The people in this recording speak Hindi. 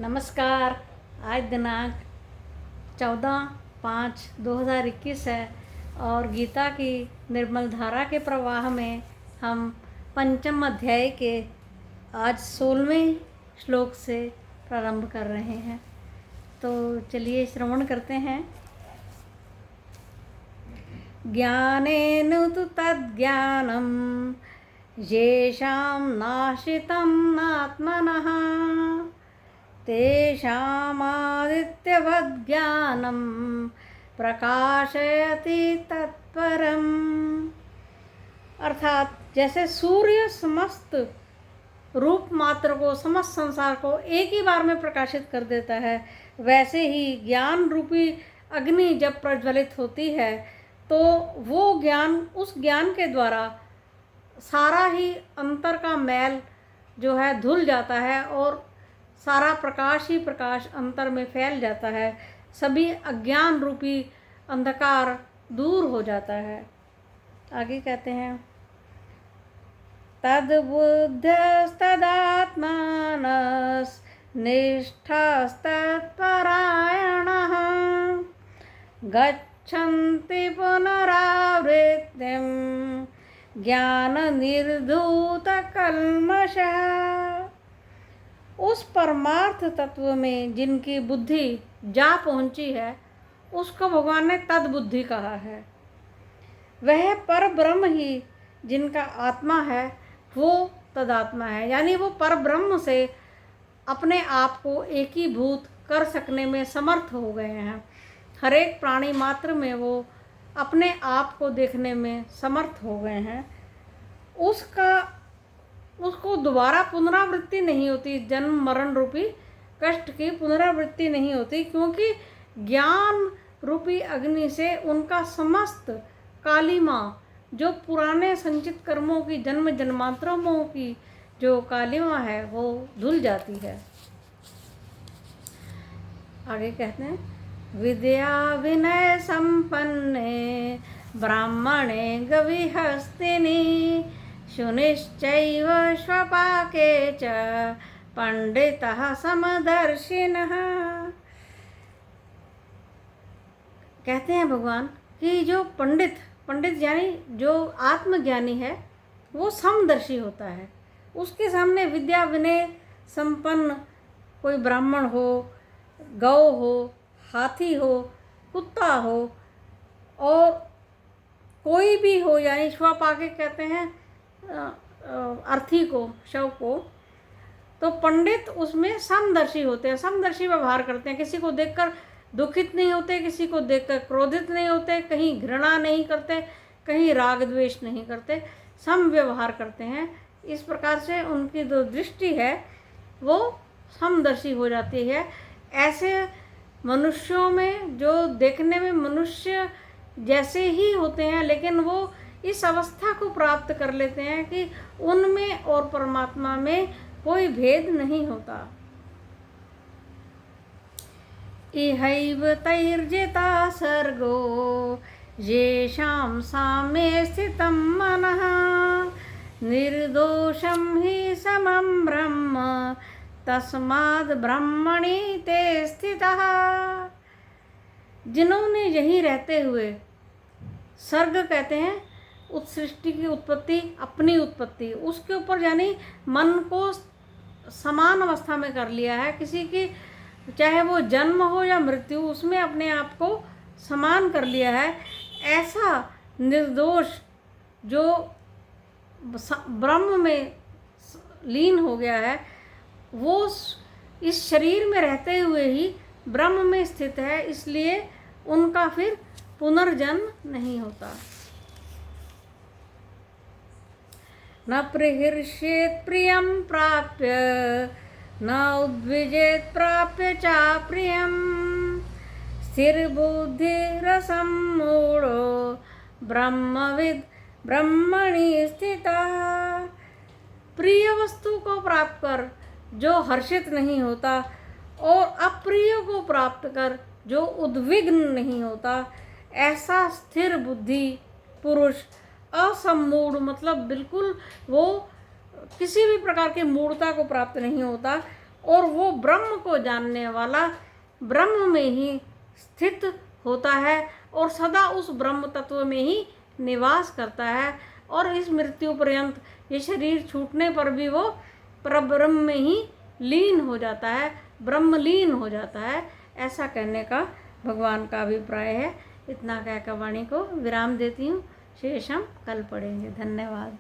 नमस्कार। आज दिनांक 14/5/2021 है और गीता की निर्मल धारा के प्रवाह में हम पंचम अध्याय के आज 16वें श्लोक से प्रारंभ कर रहे हैं। तो चलिए श्रवण करते हैं। ज्ञानेन तु तद्ज्ञानं येषां नाशितं नात्मनः तेषामादित्यवद् ज्ञानं प्रकाशयति तत्परम्। अर्थात जैसे सूर्य समस्त रूप मात्र को, समस्त संसार को एक ही बार में प्रकाशित कर देता है, वैसे ही ज्ञान रूपी अग्नि जब प्रज्वलित होती है तो वो ज्ञान, उस ज्ञान के द्वारा सारा ही अंतर का मैल जो है धुल जाता है और सारा प्रकाश ही प्रकाश अंतर में फैल जाता है। सभी अज्ञान रूपी अंधकार दूर हो जाता है। आगे कहते हैं, तद्बुद्धस्तदात्मानस्निष्ठस्तत्परायणः गच्छन्ति पुनरावृत्तिं ज्ञाननिर्धूतकल्मषः। उस परमार्थ तत्व में जिनकी बुद्धि जा पहुंची है उसको भगवान ने तद्बुद्धि कहा है। वह पर ब्रह्म ही जिनका आत्मा है वो तदात्मा है, यानी वो पर ब्रह्म से अपने आप को एकीभूत कर सकने में समर्थ हो गए हैं। हर एक प्राणी मात्र में वो अपने आप को देखने में समर्थ हो गए हैं। उसको दोबारा पुनरावृत्ति नहीं होती, जन्म मरण रूपी कष्ट की पुनरावृत्ति नहीं होती, क्योंकि ज्ञान रूपी अग्नि से उनका समस्त कालिमा, जो पुराने संचित कर्मों की, जन्म जन्मांतरों की जो कालिमा है वो धुल जाती है। आगे कहते हैं, विद्या विनय संपन्ने ब्राह्मणे गविहस्तिनि शुनिश्चैव स्वपाके च पंडितः समदर्शिनः। कहते हैं भगवान कि जो पंडित यानी जो आत्मज्ञानी है वो समदर्शी होता है। उसके सामने विद्या विनय संपन्न कोई ब्राह्मण हो, गौ हो, हाथी हो, कुत्ता हो और कोई भी हो, यानी स्वपाके कहते हैं अर्थी को, शव को, तो पंडित उसमें समदर्शी होते हैं, समदर्शी व्यवहार करते हैं। किसी को देखकर दुखित नहीं होते, किसी को देखकर क्रोधित नहीं होते, कहीं घृणा नहीं करते, कहीं राग द्वेष नहीं करते, सम व्यवहार करते हैं। इस प्रकार से उनकी जो दृष्टि है वो समदर्शी हो जाती है। ऐसे मनुष्यों में जो देखने में मनुष्य जैसे ही होते हैं, लेकिन वो इस अवस्था को प्राप्त कर लेते हैं कि उनमें और परमात्मा में कोई भेद नहीं होता। इहैव तैर्जिता सर्गो येषां साम्ये स्थितं मनः निर्दोषं हि समं ब्रह्म तस्माद् ब्रह्मणि ते स्थितः। जिन्होंने यहीं रहते हुए, सर्ग कहते हैं उस सृष्टि की उत्पत्ति, अपनी उत्पत्ति, उसके ऊपर यानी मन को समान अवस्था में कर लिया है। किसी की चाहे वो जन्म हो या मृत्यु, उसमें अपने आप को समान कर लिया है। ऐसा निर्दोष जो ब्रह्म में लीन हो गया है वो इस शरीर में रहते हुए ही ब्रह्म में स्थित है, इसलिए उनका फिर पुनर्जन्म नहीं होता। न प्रहृष्येत् प्रियं प्राप्य न उद्विजेत् प्राप्य च प्रियं स्थिरबुद्धिरसम्मूढो ब्रह्मविद् ब्रह्मणि स्थितः। प्रिय वस्तु को प्राप्त कर जो हर्षित नहीं होता और अप्रिय को प्राप्त कर जो उद्विग्न नहीं होता, ऐसा स्थिर बुद्धि पुरुष, असम्मूढ़ मतलब बिल्कुल वो किसी भी प्रकार की मूढ़ता को प्राप्त नहीं होता, और वो ब्रह्म को जानने वाला ब्रह्म में ही स्थित होता है और सदा उस ब्रह्म तत्व में ही निवास करता है, और इस मृत्यु पर्यंत ये शरीर छूटने पर भी वो परब्रह्म में ही लीन हो जाता है, ब्रह्मलीन हो जाता है। ऐसा कहने का भगवान का अभिप्राय है। इतना कहकर वाणी को विराम देती हूँ। शेष हम कल पढ़ेंगे। धन्यवाद।